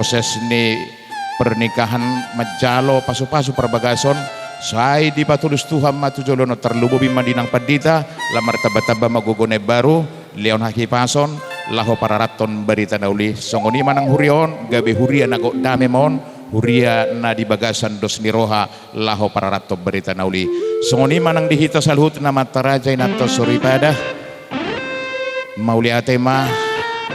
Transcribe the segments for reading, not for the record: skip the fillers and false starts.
proses ni pernikahan majalo pasu-pasu perbagason sai di patulus Tuhan matu jolono terlubu bimandinang padita lamar taba-taba magugone baru leon haki pason laho pararaton berita nauli songoni manang hurion gabe huria nago dame mon huria na di bagasan dos niroha laho pararaton berita nauli songoni manang dihita salhut nama tarajay nato suripada mauli atema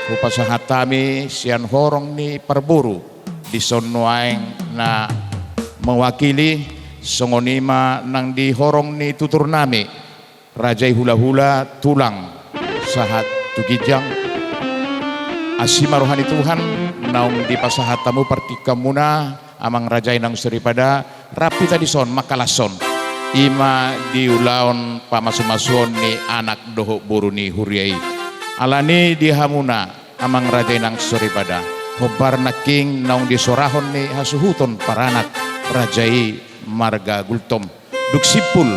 upasahatami sian horong ni perburu di sonuaeng na mewakili songonima nang di horong ni tutur nami rajai hula-hula tulang sahat tugijang asima rohani Tuhan naung di pasahatamu partikamuna amang rajai nang seripada rapi tadi son makalason ima di ulaon pamasumasuon ni anak doho buru ni huriai alani di hamuna amang rajai nang seripada hobar na king naung di sorahon ni hasuhuton paranak rajai marga gultom duksipul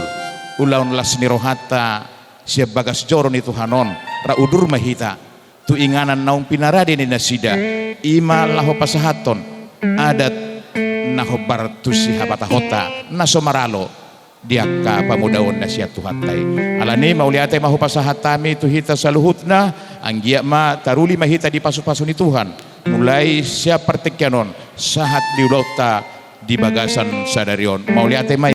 ulaun las nirohata siap bagas joron itu hanon ra udur mahita tu inganan naung pinaradi ni nasida ima laho pasahaton adat nahobar tu si habata hota nasomaralo diaka pamudaon na siya tuhatay alani mauliate maho pasahatami tu hita saluhutna anggia ma taruli mahita di pasu-pasu ni Tuhan mulai siap pertikyanon sahat diulauta di bagasan sadarion mauliate